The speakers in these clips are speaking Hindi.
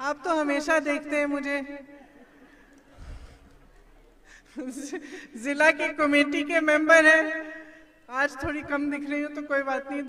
आप तो हमेशा देखते हैं मुझे। जिला की कमेटी के मेंबर हैं, आज थोड़ी कम दिख रही हूँ तो कोई बात नहीं,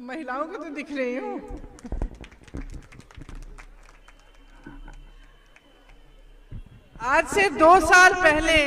महिलाओं को तो दिख रही हूँ। आज से 2 साल पहले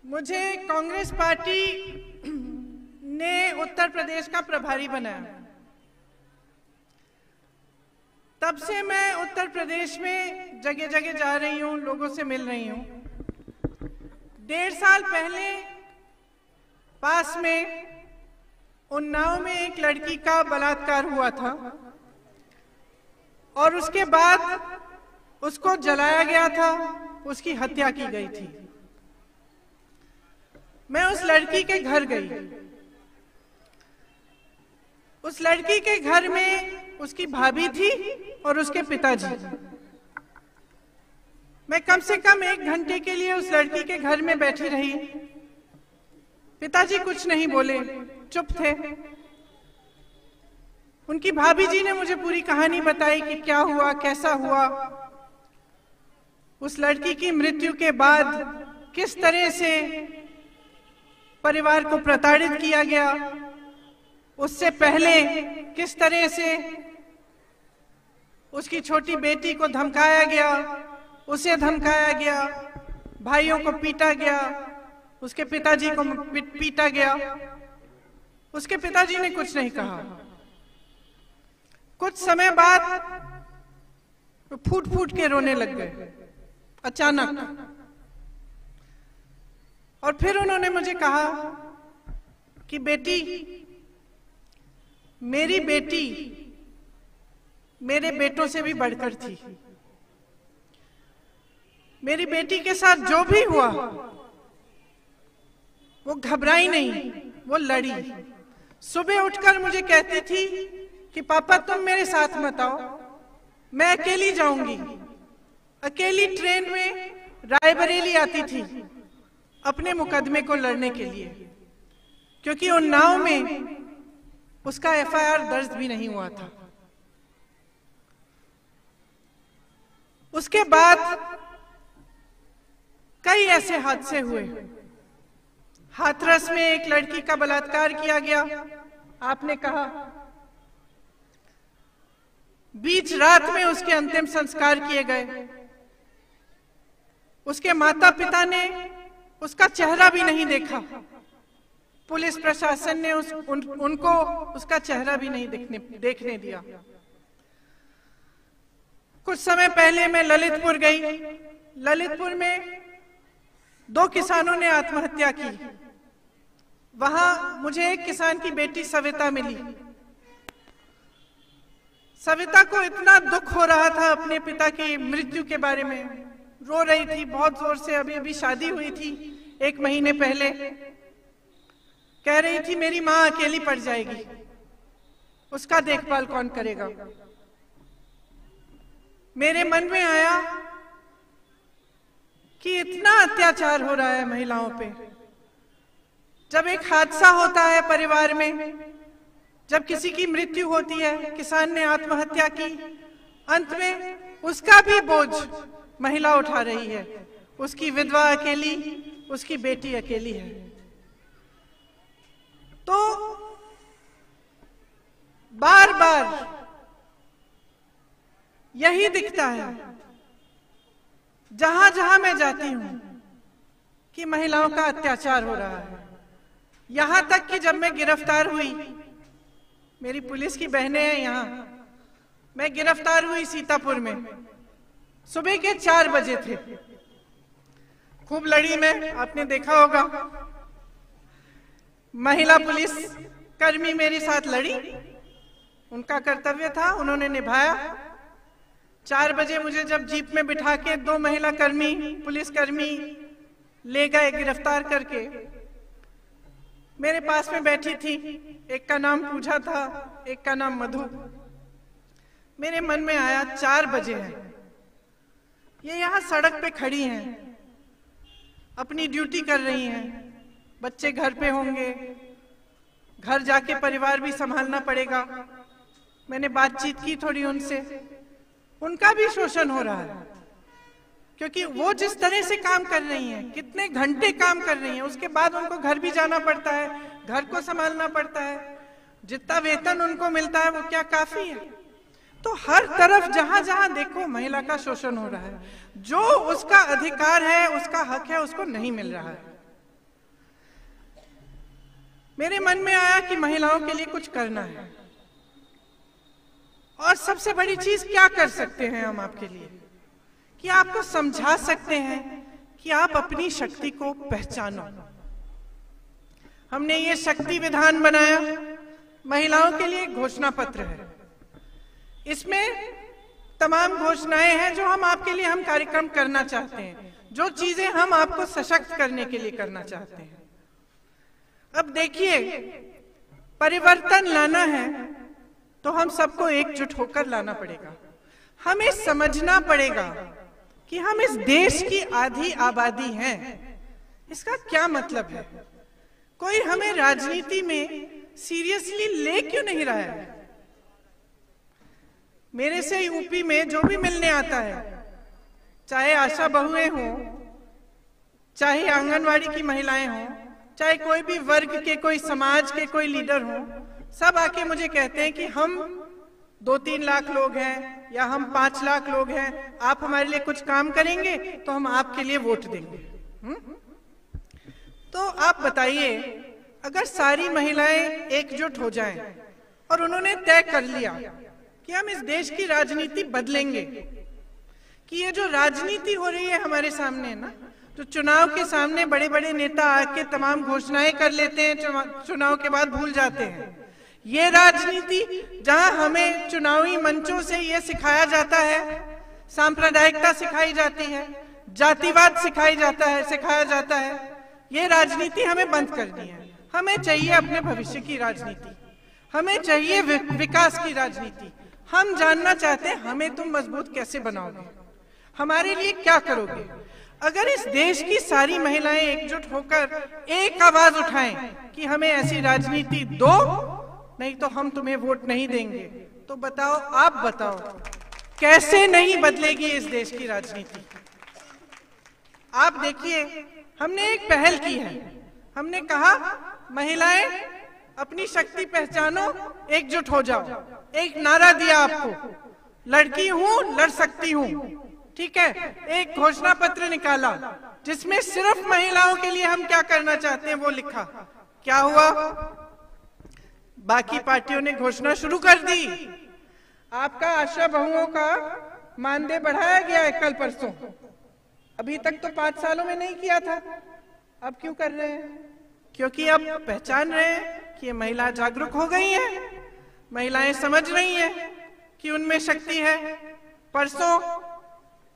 मुझे कांग्रेस पार्टी ने उत्तर प्रदेश का प्रभारी बनाया। तब से मैं उत्तर प्रदेश में जगह जगह जा रही हूँ, लोगों से मिल रही हूँ। 1.5 साल पहले पास में उन्नाव में एक लड़की का बलात्कार हुआ था और उसके बाद उसको जलाया गया था, उसकी हत्या की गई थी। मैं उस लड़की के घर गई। उस लड़की के घर में उसकी भाभी थी और उसके पिताजी। मैं कम से कम 1 घंटे के लिए उस लड़की के घर में बैठी रही। पिताजी कुछ नहीं बोले, चुप थे। उनकी भाभी जी ने मुझे पूरी कहानी बताई कि क्या हुआ, कैसा हुआ, उस लड़की की मृत्यु के बाद किस तरह से परिवार को प्रताड़ित किया गया, उससे पहले किस तरह से उसकी छोटी बेटी को धमकाया गया, उसे धमकाया गया, भाइयों को पीटा गया, उसके पिताजी को पीटा गया। उसके पिताजी ने कुछ नहीं कहा। कुछ समय बाद वो फूट फूट के रोने लग गए अचानक। और फिर उन्होंने मुझे कहा कि बेटी, मेरी बेटी मेरे बेटों से भी बढ़कर थी। मेरी बेटी के साथ जो भी हुआ वो घबराई नहीं, वो लड़ी। सुबह उठकर मुझे कहती थी कि पापा तुम मेरे साथ मत आओ, मैं अकेली जाऊंगी। अकेली ट्रेन में रायबरेली आती थी अपने मुकदमे को लड़ने के लिए, क्योंकि उन्नाव में उसका एफआईआर दर्ज भी नहीं हुआ था। उसके बाद कई ऐसे हादसे हुए। हाथरस में एक लड़की का बलात्कार किया गया, आपने कहा। बीच रात में उसके अंतिम संस्कार किए गए। उसके माता पिता ने उसका चेहरा भी नहीं देखा। पुलिस प्रशासन ने उनको उसका चेहरा भी नहीं देखने दिया। कुछ समय पहले मैं ललितपुर गई। ललितपुर में 2 किसानों ने आत्महत्या की। वहां मुझे एक किसान की बेटी सविता मिली। सविता को इतना दुख हो रहा था अपने पिता की मृत्यु के बारे में, रो रही थी बहुत जोर से। अभी अभी शादी हुई थी 1 महीने पहले। कह रही थी मेरी माँ अकेली पड़ जाएगी, उसका देखभाल कौन करेगा। मेरे मन में आया कि इतना अत्याचार हो रहा है महिलाओं पे। जब एक हादसा होता है परिवार में, जब किसी की मृत्यु होती है, किसान ने आत्महत्या की, अंत में उसका भी बोझ महिला उठा रही है। उसकी विधवा अकेली, उसकी बेटी अकेली है। तो बार बार यही दिखता है जहां जहां मैं जाती हूं कि महिलाओं का अत्याचार हो रहा है। यहां तक कि जब मैं गिरफ्तार हुई, मेरी पुलिस की बहनें हैं यहाँ, मैं गिरफ्तार हुई सीतापुर में। सुबह के 4 बजे थे। खूब लड़ी मैं, आपने देखा होगा। महिला पुलिस कर्मी मेरे साथ लड़ी, उनका कर्तव्य था, उन्होंने निभाया। 4 बजे मुझे जब जीप में बिठा के 2 महिला कर्मी, पुलिसकर्मी ले गए गिरफ्तार करके। मेरे पास में बैठी थी, एक का नाम पूजा था, एक का नाम मधु। मेरे मन में आया 4 बजे हैं, ये यहाँ सड़क पे खड़ी हैं, अपनी ड्यूटी कर रही हैं, बच्चे घर पे होंगे, घर जाके परिवार भी संभालना पड़ेगा। मैंने बातचीत की थोड़ी उनसे, उनका भी शोषण हो रहा है, क्योंकि वो जिस तरह से काम कर रही हैं, कितने घंटे काम कर रही हैं, उसके बाद उनको घर भी जाना पड़ता है, घर को संभालना पड़ता है, जितना वेतन उनको मिलता है वो क्या काफी है? तो हर तरफ जहां जहां देखो महिला का शोषण हो रहा है, जो उसका अधिकार है, उसका हक है, उसको नहीं मिल रहा है। मेरे मन में आया कि महिलाओं के लिए कुछ करना है, और सबसे बड़ी चीज क्या कर सकते हैं हम आपके लिए, कि आपको समझा सकते हैं कि आप अपनी शक्ति को पहचानो। हमने ये शक्ति विधान बनाया, महिलाओं के लिए घोषणा पत्र है, इसमें तमाम घोषणाएं हैं जो हम आपके लिए हम कार्यक्रम करना चाहते हैं, जो चीजें हम आपको सशक्त करने के लिए करना चाहते हैं। अब देखिए, परिवर्तन लाना है तो हम सबको एकजुट होकर लाना पड़ेगा। हमें समझना पड़ेगा कि हम इस देश की आधी आबादी हैं। इसका क्या मतलब है? कोई हमें राजनीति में सीरियसली ले क्यों नहीं रहा है? मेरे से यूपी में जो भी मिलने आता है, चाहे आशा बहुएं हों, चाहे आंगनवाड़ी की महिलाएं हों, चाहे कोई भी वर्ग के, कोई समाज के कोई लीडर हों, सब आके मुझे कहते हैं कि हम 2-3 लाख लोग हैं या हम 5 लाख लोग हैं, आप हमारे लिए कुछ काम करेंगे तो हम आपके लिए वोट देंगे। तो आप बताइए, अगर सारी महिलाएं एकजुट हो जाएं और उन्होंने तय कर लिया कि हम इस देश की राजनीति बदलेंगे, कि ये जो राजनीति हो रही है हमारे सामने ना, जो चुनाव के सामने बड़े बड़े नेता आके तमाम घोषणाएं कर लेते हैं, चुनाव के बाद भूल जाते हैं, ये राजनीति जहां हमें चुनावी मंचों से ये सिखाया जाता है, सांप्रदायिकता सिखाई जाती है, जातिवाद सिखाया जाता है, ये राजनीति हमें बंद करनी है। हमें चाहिए अपने भविष्य की राजनीति, हमें चाहिए विकास की राजनीति। हम जानना चाहते हैं हमें तुम मजबूत कैसे बनाओगे, हमारे लिए क्या करोगे। अगर इस देश की सारी महिलाएं एकजुट होकर एक आवाज उठाएं कि हमें ऐसी राजनीति दो, नहीं तो हम तुम्हें वोट नहीं देंगे, तो बताओ, आप बताओ कैसे नहीं बदलेगी इस देश की राजनीति। आप देखिए, हमने एक पहल की है, हमने कहा महिलाएं अपनी शक्ति पहचानो, एकजुट हो जाओ। एक नारा दिया आपको, लड़की हूं लड़ सकती हूं, ठीक है। एक घोषणा पत्र निकाला जिसमें सिर्फ महिलाओं के लिए हम क्या करना चाहते हैं वो लिखा। क्या हुआ? बाकी पार्टियों ने घोषणा शुरू कर दी। आपका आशा बहुओं का मानदेय बढ़ाया गया है कल परसों, अभी तक तो 5 सालों में नहीं किया था, अब क्यों कर रहे हैं? क्योंकि अब पहचान रहे हैं कि ये महिला जागरूक हो गई हैं, महिलाएं समझ रही हैं कि उनमें शक्ति है। परसों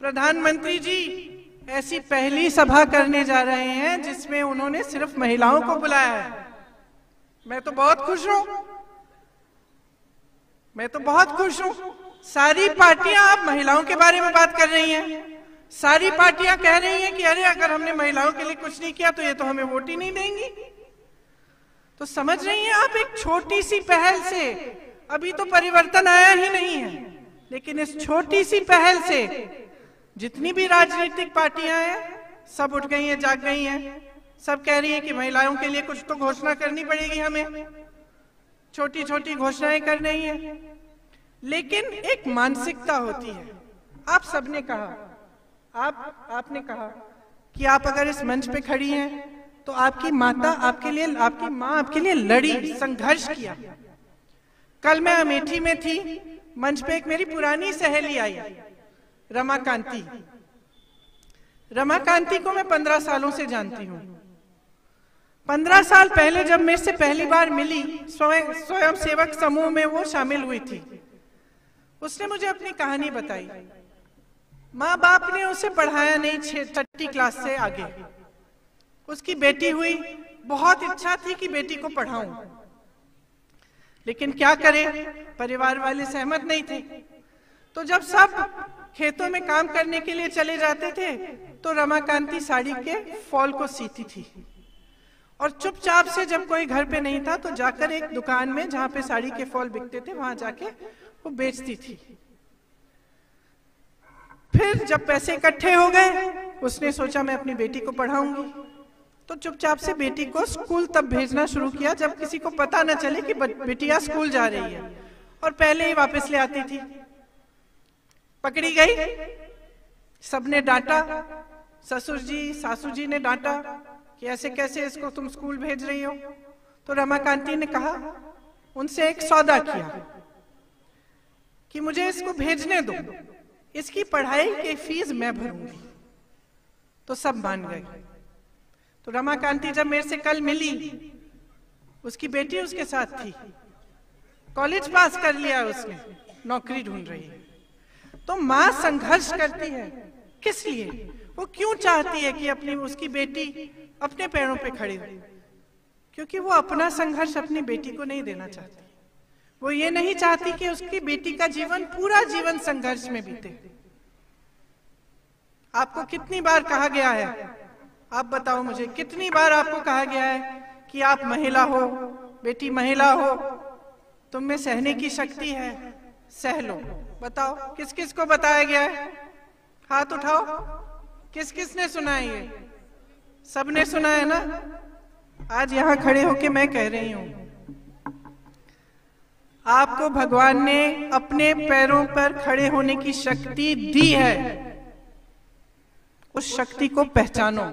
प्रधानमंत्री जी ऐसी पहली सभा करने जा रहे हैं जिसमें उन्होंने सिर्फ महिलाओं को बुलाया है। मैं तो बहुत खुश हूं, मैं तो बहुत खुश हूं। सारी पार्टियां अब महिलाओं के बारे में बात कर रही हैं, सारी पार्टियां कह रही हैं कि अरे अगर हमने महिलाओं के लिए कुछ नहीं किया तो ये तो हमें वोट ही नहीं देंगी। तो समझ रही हैं आप, एक छोटी सी पहल से, अभी तो परिवर्तन आया ही नहीं है, लेकिन इस छोटी सी पहल से जितनी भी राजनीतिक पार्टियां हैं सब उठ गई हैं, जाग गई हैं, सब कह रही हैं कि महिलाओं के लिए कुछ तो घोषणा करनी पड़ेगी, हमें छोटी छोटी घोषणाएं कर रही हैं। लेकिन एक मानसिकता होती है। आप सबने कहा, आपने कहा कि आप अगर इस मंच पे खड़ी हैं तो आपकी माता आपके लिए, आपकी माँ आपके लिए लड़ी, संघर्ष किया। कल मैं अमेठी में थी, मंच पे एक मेरी पुरानी सहेली आई, रमाकांति। रमाकांति को मैं 15 सालों से जानती हूँ। 15 साल पहले जब मेरे से पहली बार मिली, स्वयं सेवक समूह में वो शामिल हुई थी। उसने मुझे अपनी कहानी बताई। माँ बाप ने उसे पढ़ाया नहीं 6ठी क्लास से आगे। उसकी बेटी हुई, बहुत इच्छा थी कि बेटी को पढ़ाऊं, लेकिन क्या करे, परिवार वाले सहमत नहीं थे। तो जब सब खेतों में काम करने के लिए चले जाते थे तो रमाकांति साड़ी के फॉल को सीती थी। और चुपचाप से जब कोई घर पे नहीं था तो जाकर एक दुकान में जहां पे साड़ी के फॉल बिकते थे वहां जाके वो बेचती थी। फिर जब पैसे इकट्ठे हो गए उसने सोचा मैं अपनी बेटी को पढ़ाऊंगी, तो चुपचाप से बेटी को स्कूल तब भेजना शुरू किया जब किसी को पता न चले कि बेटिया स्कूल जा रही है, और पहले ही वापस ले आती थी। पकड़ी गई, सबने डांटा, ससुर जी सासू जी ने डांटा कि ऐसे कैसे इसको तुम स्कूल भेज रही हो। तो रमाकांति ने कहा, उनसे एक सौदा किया कि मुझे इसको भेजने दो, इसकी पढ़ाई की फीस मैं भरूंगी। तो सब मान गए। तो रमाकांति जब मेरे से कल मिली, उसकी बेटी उसके साथ थी, कॉलेज पास कर लिया उसने, नौकरी ढूंढ रही है। तो माँ संघर्ष करती है, किस लिए? वो क्यों चाहती है कि अपनी उसकी बेटी अपने पैरों पे खड़ी हो? क्योंकि वो अपना संघर्ष अपनी बेटी को नहीं देना चाहती। वो ये नहीं चाहती कि उसकी बेटी का जीवन पूरा जीवन संघर्ष में बीते। आपको कितनी बार कहा गया है, आप बताओ मुझे, कितनी बार आपको कहा गया है कि आप महिला हो, बेटी महिला हो, तुम में सहने की शक्ति है, सह लो। बताओ किस किस को बताया गया है? हाथ उठाओ, किस किस ने सुना है? ये सबने सुना है ना? आज यहाँ खड़े होके मैं कह रही हूं, आपको भगवान ने अपने पैरों पर खड़े होने की शक्ति दी है। उस शक्ति को पहचानो।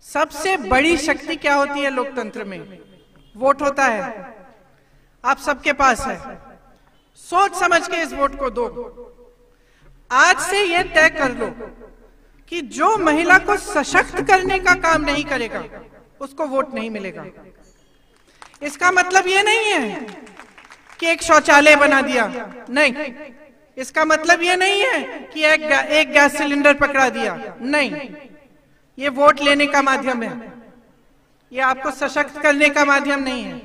सबसे बड़ी शक्ति क्या होती है लोकतंत्र में? वोट होता है, आप सबके पास है। सोच समझ के इस वोट को दो। आज से यह तय कर लो कि जो महिला को सशक्त करने का काम नहीं करेगा उसको वोट नहीं मिलेगा। इसका मतलब यह नहीं है कि एक शौचालय बना दिया, नहीं। इसका मतलब यह नहीं है कि एक गैस सिलेंडर पकड़ा दिया, नहीं। ये वोट लेने का माध्यम है, ये आपको सशक्त करने का माध्यम नहीं है।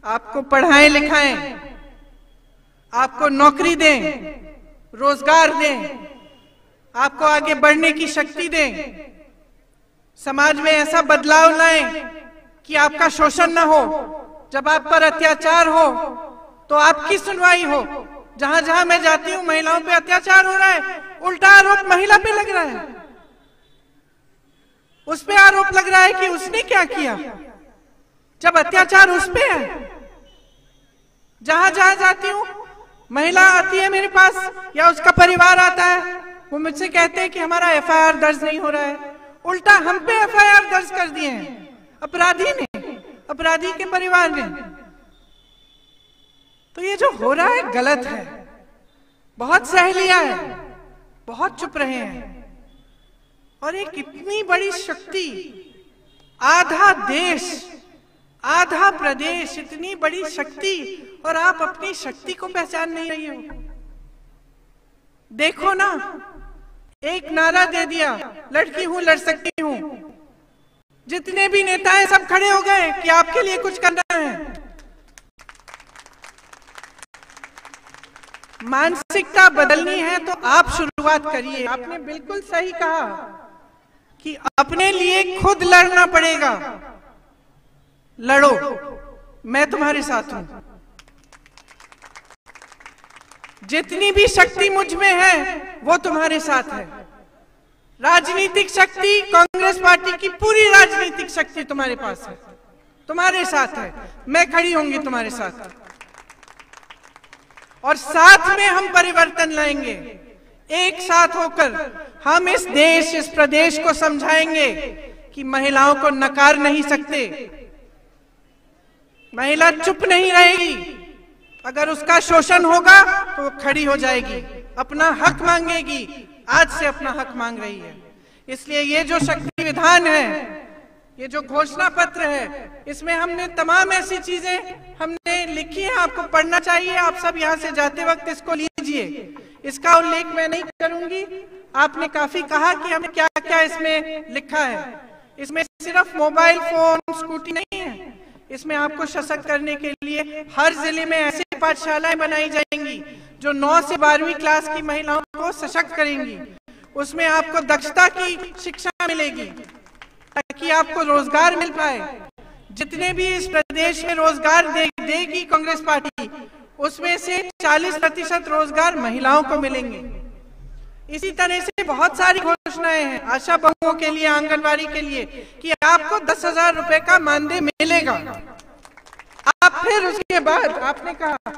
आपको पढ़ाएं लिखाएं, आपको नौकरी दें, रोजगार दें, आपको आगे बढ़ने की शक्ति दें, समाज में ऐसा बदलाव लाएं कि आपका शोषण न हो, जब आप पर अत्याचार हो तो आपकी सुनवाई हो। जहां जहां मैं जाती हूं महिलाओं पे अत्याचार हो रहा है, उल्टा आरोप महिला पे लग रहा है, उस पे आरोप लग रहा है कि उसने क्या किया, जब अत्याचार उस पे है। जहां जहां जाती हूं महिला आती है मेरे पास या उसका परिवार आता है, वो मुझसे कहते हैं कि हमारा एफआईआर दर्ज नहीं हो रहा है। उल्टा हम पे एफआईआर दर्ज कर दिए हैं अपराधी ने, अपराधी के परिवार ने। तो ये जो हो रहा है गलत है। बहुत सह लिया है, बहुत चुप रहे हैं। और एक इतनी बड़ी शक्ति, आधा देश, आधा प्रदेश, इतनी बड़ी शक्ति, और आप अपनी शक्ति को पहचान नहीं रही हो। देखो ना, एक नारा दे दिया, लड़की हूं लड़ सकती हूं। जितने भी नेता हैं सब खड़े हो गए कि आपके लिए कुछ करना है। मानसिकता बदलनी है तो आप शुरुआत करिए। आपने बिल्कुल सही कहा कि अपने लिए खुद लड़ना पड़ेगा। लड़ो, मैं तुम्हारे साथ हूं। जितनी भी शक्ति मुझ में है वो तुम्हारे साथ है। राजनीतिक शक्ति, कांग्रेस पार्टी की पूरी राजनीतिक शक्ति तुम्हारे पास है, तुम्हारे साथ है। मैं खड़ी होंगी तुम्हारे साथ, और साथ में हम परिवर्तन लाएंगे। एक साथ होकर हम इस देश, इस प्रदेश को समझाएंगे कि महिलाओं को नकार नहीं सकते। महिला चुप नहीं रहेगी। अगर उसका शोषण होगा तो वो खड़ी हो जाएगी, अपना हक मांगेगी। आज से अपना हक मांग रही है। इसलिए ये जो शक्ति विधान है, ये जो घोषणा पत्र है, इसमें हमने तमाम ऐसी चीजें हमने लिखी है, आपको पढ़ना चाहिए। आप सब यहाँ से जाते वक्त इसको लीजिए। इसका उल्लेख मैं नहीं करूंगी। आपने काफी कहा कि हमने क्या क्या इसमें लिखा है। इसमें सिर्फ मोबाइल फोन, स्कूटी नहीं है। इसमें आपको सशक्त करने के लिए हर जिले में ऐसी पाठशालाएं बनाई जाएंगी जो 9 से 12वीं क्लास की महिलाओं को सशक्त करेंगी। उसमें आपको दक्षता की शिक्षा मिलेगी ताकि आपको रोजगार मिल पाए। जितने भी इस प्रदेश में रोजगार देगी कांग्रेस पार्टी, उसमें से 40% रोजगार महिलाओं को मिलेंगे। इसी तरह से बहुत सारी घोषणाएं हैं आशा बहुओं के लिए, आंगनबाड़ी के लिए, कि आपको 10,000 रुपए का मानदेय मिलेगा। आप फिर उसके बाद आपने कहा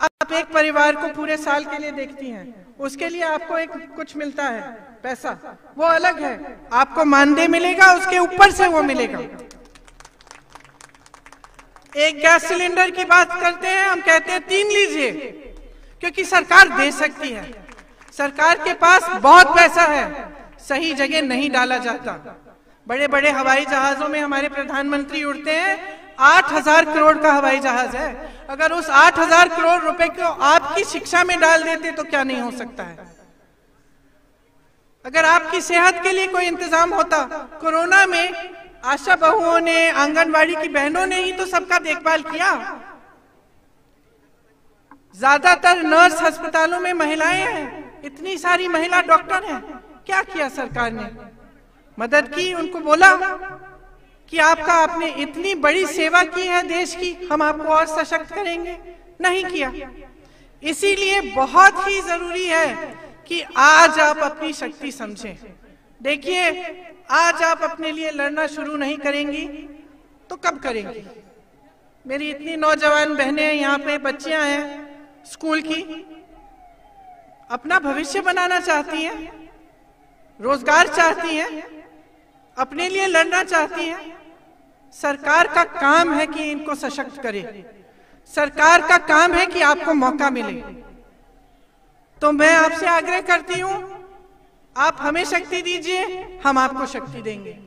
आप एक परिवार को पूरे साल के लिए देखती हैं, उसके लिए आपको एक कुछ मिलता है पैसा, वो अलग है। आपको मानदेय मिलेगा, उसके ऊपर से वो मिलेगा। एक गैस सिलेंडर की बात करते हैं, हम कहते हैं 3 लीजिए, क्योंकि सरकार दे सकती है। सरकार के पास बहुत पैसा है, सही जगह नहीं डाला जाता। बड़े बड़े हवाई जहाजों में हमारे प्रधानमंत्री उड़ते हैं, 8,000 करोड़ का हवाई जहाज है। अगर उस 8,000 करोड़ रुपए को आपकी शिक्षा में डाल देते तो क्या नहीं हो सकता है। अगर आपकी सेहत के लिए कोई इंतजाम होता, कोरोना में आशा बहुओं ने, आंगनबाड़ी की बहनों ने ही तो सबका देखभाल किया। ज्यादातर नर्स अस्पतालों में महिलाएं हैं, इतनी सारी महिला डॉक्टर हैं। क्या किया सरकार ने? मदद की, उनको बोला कि आपने इतनी बड़ी सेवा की है देश की, हम आपको और सशक्त करेंगे। नहीं किया। इसीलिए बहुत ही जरूरी है कि आज आप अपनी शक्ति समझें। देखिए, आज आप अपने लिए लड़ना शुरू नहीं करेंगी तो कब करेंगी? मेरी इतनी नौजवान बहनें हैं, यहाँ पे बच्चियां हैं स्कूल की, अपना भविष्य बनाना चाहती हैं, रोजगार चाहती हैं, अपने लिए लड़ना चाहती हैं। सरकार का काम है कि इनको सशक्त करे। सरकार का काम है कि आपको मौका मिले। तो मैं आपसे आग्रह करती हूं, आप हमें शक्ति दीजिए, हम आपको शक्ति देंगे।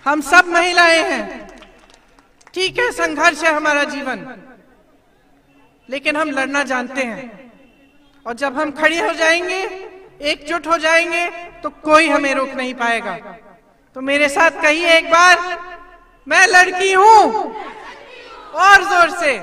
हम सब महिलाएं हैं, ठीक है, संघर्ष है हमारा जीवन, लेकिन हम लड़ना जानते हैं। और जब हम खड़े हो जाएंगे, एकजुट हो जाएंगे, तो कोई हमें रोक नहीं पाएगा। तो मेरे साथ कहिए एक बार, मैं लड़की हूं, और जोर से।